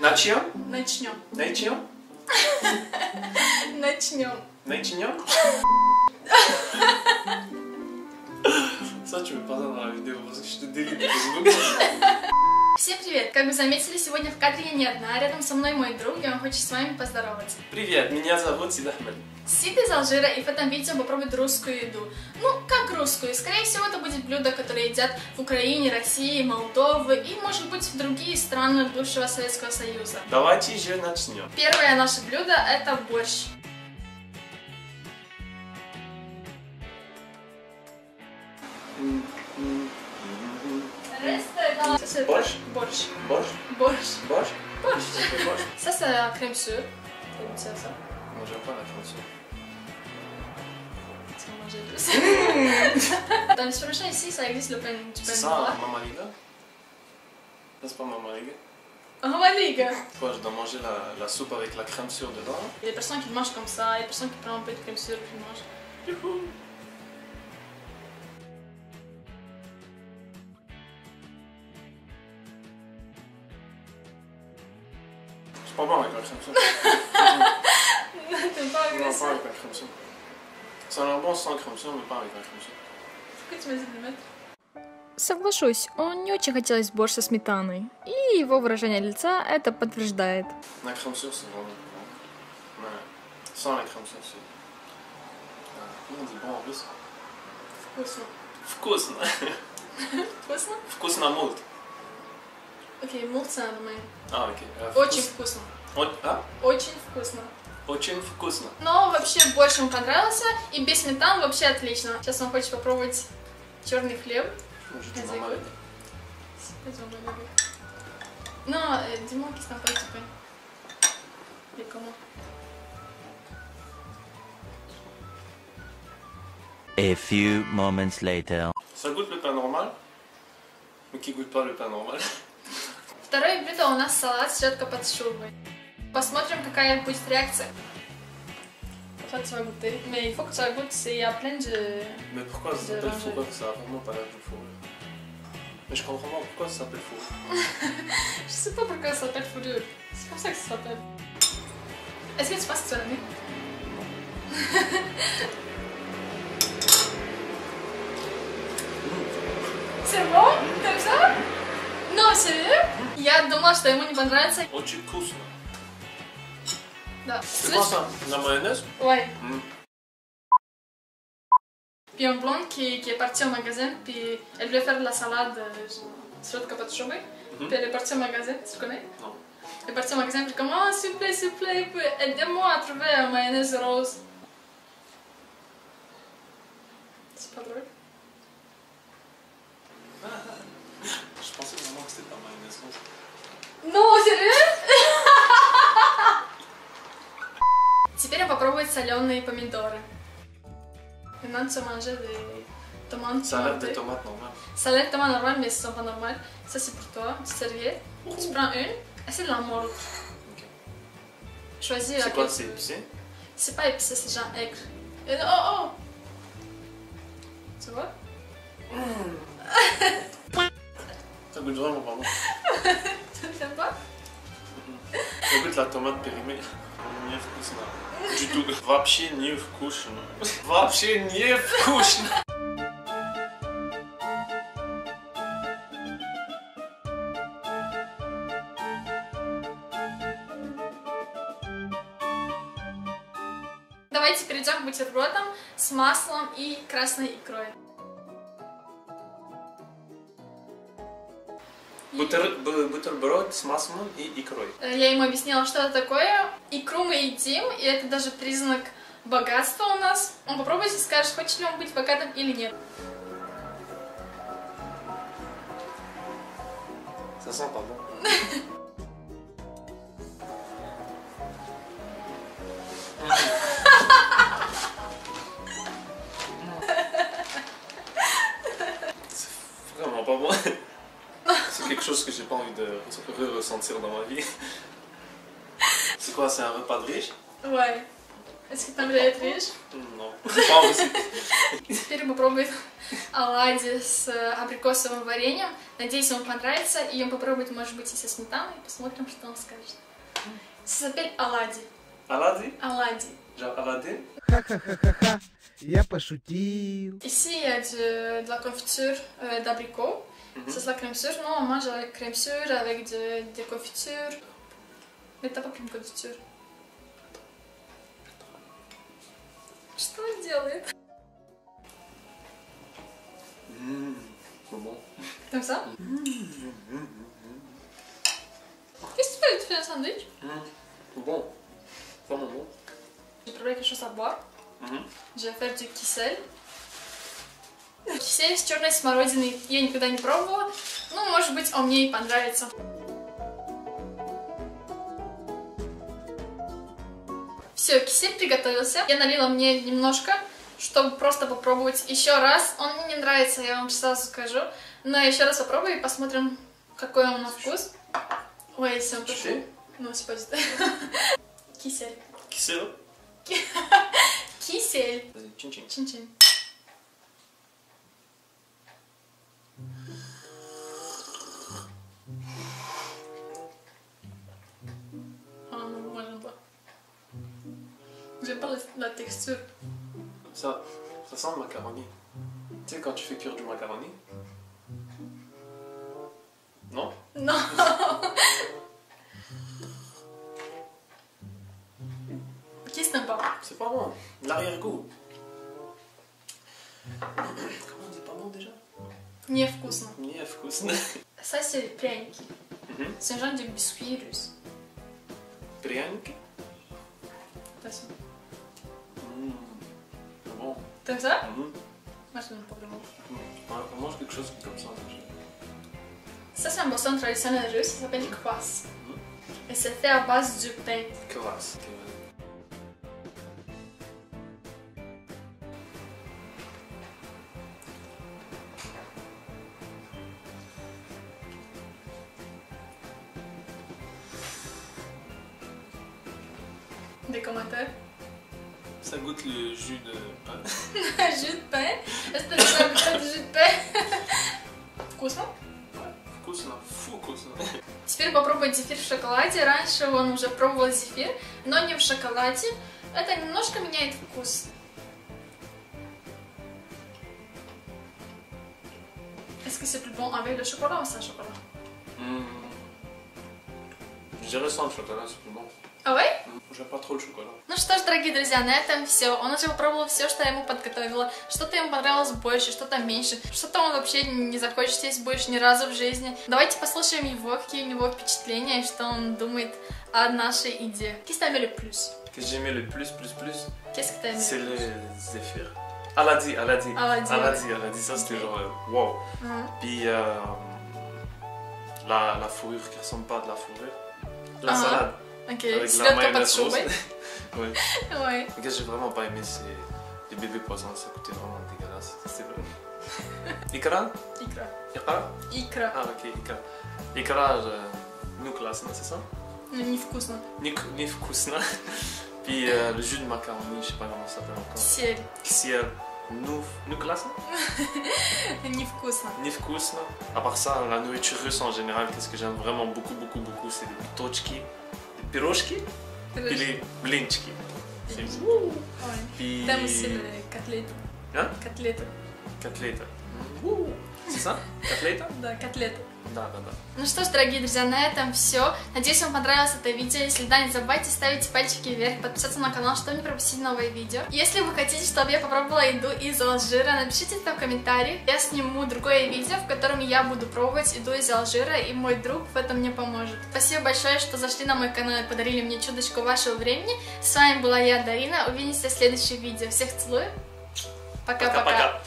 Начнем? Начнем. Начнем? Начнем. Начнем? Ça, tu me parles dans la vidéo parce que je te délite de Facebook. Всем привет! Как вы заметили, сегодня в кадре я не одна, рядом со мной мой друг, и он хочет с вами поздороваться. Привет, меня зовут Сид Ахмед. Сид из Алжира, и в этом видео попробует русскую еду. Ну, как русскую? Скорее всего, это будет блюдо, которое едят в Украине, России, Молдове и, может быть, в другие страны бывшего Советского Союза. Давайте же начнем. Первое наше блюдо – это борщ. Борщ? Борщ. Борщ? Борщ. Борщ? Borщ. Borщ? Ça, c'est la crème sûre. C'est ça. Moi, j'aime pas la crème. Tu vas manger plus. Dans les supermarchés ici, ça existe le pain du pain C'est noir. ça, Mamaliga? Ça, c'est pas Mamaliga? Mamaliga. Quoi, je dois manger la soupe avec la crème sûre dedans? Il y a des personnes qui le mangent comme ça, il y a des personnes qui prennent un peu de crème sûre et puis mangent. Youhou. C'est pas bon avec la crème sûre. T'aimes pas Non, avec pas ça? avec la crème sûre. Ça a l'air bon sans crème sûre, mais pas avec la crème sûre. Pourquoi tu m'as dit de le mettre? Соглашусь, он не очень хотелось борщ со сметаной, и его выражение лица это подтверждает. La crème sûre, c'est vraiment bon. Mais sans la crème sûre, c'est... Comment on dit bon en plus? Вкусно. Вкусно. Вкусно? Вкусно мульт. Окей, мулт c'est un domaine. А, окей. Очень вкусно. А? Очень вкусно. Очень вкусно. Но вообще борщ ему понравился, и без сметаны вообще отлично. Сейчас он хочет попробовать черный хлеб. Je dis maman. Non, dis-moi qu'est-ce que t'en fais du pain. Et comment? A few moments later. Ça goûte le pain normal, mais qui goûte pas le pain normal. Второе блюдо у нас салат селедка под шубой. Посмотрим, какая будет réaction. Toi, tu vas goûter. Mais il faut que tu la goûtes, il y a plein de... Mais pourquoi ça s'appelle fourrure? Ça a vraiment pas l'air de fourrure. Mais je comprends pas pourquoi ça s'appelle fourrure. Je sais pas pourquoi ça s'appelle fourrure. C'est comme ça que ça s'appelle. Est-ce que tu penses que tu vas l'aimer? C'est bon? T'aimes ça? Non, sérieux? Я думала, что ему не понравится. Очень вкусно. Да. C'est quoi ça? La mayonnaise? Ouais. Puis un blonde qui est partie au magasin, puis elle voulait faire de la salade селедка под шубой. Puis elle est partie au magasin, tu connais? Non. Elle est partie au magasin, puis comme, oh, s'il vous plaît, aidez-moi à trouver un mayonnaise rose. C'est pas drôle? Je pensais vraiment que c'était pas mayonnaise rose. Non, sérieux? Теперь попробовать соленые помидоры. Maintenant, tu vas manger des tomates. Ça a l'air des tomates normales. Ça a l'air de tomates normales, mais ce ne sont pas normales. Ça, c'est pour toi, une petite serviette. Tu prends une, essaie de la mordre. Ok. Choisis C'est laquelle quoi, tu c'est veux. épicé? C'est pas épicé, c'est genre aigre. Et oh! Tu vois? Ça goûte vraiment pas bon. Tu n'aimes pas? Ça goûte la tomate périmée. Не вкусно. Du tout. Вообще не вкусно. Вообще не вкусно. Давайте перейдем к бутербродам с маслом и красной икрой. Бутерброд с маслом и икрой. Я ему объяснила, что это такое. Икру мы едим, и это даже признак богатства у нас. Он попробует и скажет, хочет ли он быть богатым или нет. Ça sent pas bon. C'est vraiment pas bon. C'est quelque chose que j'ai pas envie de ressentir dans ma vie. C'est quoi, c'est un repas de riche? Ouais. Если там лет, видишь? Non, pas aussi. Теперь попробует оладьи с абрикосовым вареньем. Надеюсь, ему понравится. И он попробует, может быть, и со сметаной. Посмотрим, что он скажет. C'est s'appelle оладьи. Оладьи? Оладьи. Genre Aladdin? Ха-ха-ха-ха-ха, я пошутил. Ici, il y a de la confiture d'abricot. Ça, c'est la crème sûre. Non, on mange avec crème sûre, avec des confitures. Mais t'as pas pris une confiture. Что он делает? C'est bon. Comme ça? Qu'est-ce que tu fais un sandwich? C'est bon. Vraiment bon. J'ai préparé quelque chose à boire. Je vais faire du кисель. Кисель с черной смородиной я никогда не пробовала. Ну, может быть, он мне и понравится. Все, кисель приготовился. Я налила мне немножко, чтобы просто попробовать еще раз. Он мне не нравится, я вам сразу скажу. Но еще раз попробую и посмотрим, какой он на вкус. Ой, c'est un peu fou. Non, c'est pas du tout. Кисель. Кисель? Кисель. Vas-y, chin-chin. Чин-чин. Ah non, moi j'aime pas. J'aime pas la texture. Ça sent le macaroni. Tu sais quand tu fais cuire du macaroni? Non? Non. Qu'est-ce que t'aimes pas? C'est pas bon. L'arrière-goût. Comment on dit pas bon déjà? Невкусно. Невкусно. Ça c'est пряники. C'est un genre de biscuit russe. Пряники? Attention. C'est bon. T'aimes ça? Mhm. Moi je n'aime pas vraiment. Ouais, on mange quelque chose comme ça. Ça c'est un boisson traditionnel russe, ça s'appelle kvass. Et c'est fait à base du pain. Kvass. Des commentaires? Ça goûte le jus de pain. Jus de pain? Est-ce que tu as du jus de pain? Вкусно? Вкусно. Вкусно. Теперь попробуем зефир в шоколаде. Раньше он уже пробовал зефир, но не в шоколаде. Это немножко меняет вкус. Est-ce que c'est plus bon avec le chocolat ou sans chocolat? Je dirais sans le chocolat, c'est plus bon. А ouais? J'aime pas trop le chocolat. Ну что ж, дорогие друзья, на этом все. Он уже попробовал все, что я ему подготовила. Что-то ему понравилось больше, что-то меньше. Что-то он вообще не захочет есть больше ни разу в жизни. Давайте послушаем его, какие у него впечатления и что он думает о нашей идее. Qu'est-ce que t'as aimé le plus? Que j'ai aimé le plus, Qu'est-ce que t'as aimé? c'est le zéphyr. Aladdi, ça c'était genre wow. Puis la fourrure qui ressemble pas à de la fourrure. La salade. Ok, Avec c'est la là pas de mayonnaise chaud, rose. ouais. Ouais. Ouais. Ce que j'ai vraiment pas aimé, c'est les bébés poissons, ça coûtait vraiment dégueulasse. C'était vraiment. Ikra? Икра. Ikra? Икра. Ah ok, Ikra. Ikra, nous classe, c'est ça? Невкусно. Невкусно. Puis le jus de macaroni, je sais pas comment ça s'appelle encore. Кисель. Кисель. Nous classe? Невкусно. Невкусно. À part ça, la nourriture russe en général, qu'est-ce que j'aime vraiment beaucoup, c'est les pitochki, les pirochki, et les blinchki. C'est Ouais. Puis... Там aussi les котлеты. Hein? Котлеты. Котлета. C'est ça? Котлета? Да, котлеты. Да. Ну что ж, дорогие друзья, на этом все. Надеюсь, вам понравилось это видео. Если да, не забывайте ставить пальчики вверх, подписаться на канал, чтобы не пропустить новые видео. Если вы хотите, чтобы я попробовала еду из Алжира, напишите это в комментариях. Я сниму другое видео, в котором я буду пробовать еду из Алжира, и мой друг в этом мне поможет. Спасибо большое, что зашли на мой канал и подарили мне чуточку вашего времени. С вами была я, Дарина. Увидимся в следующем видео. Всех целую. Пока-пока.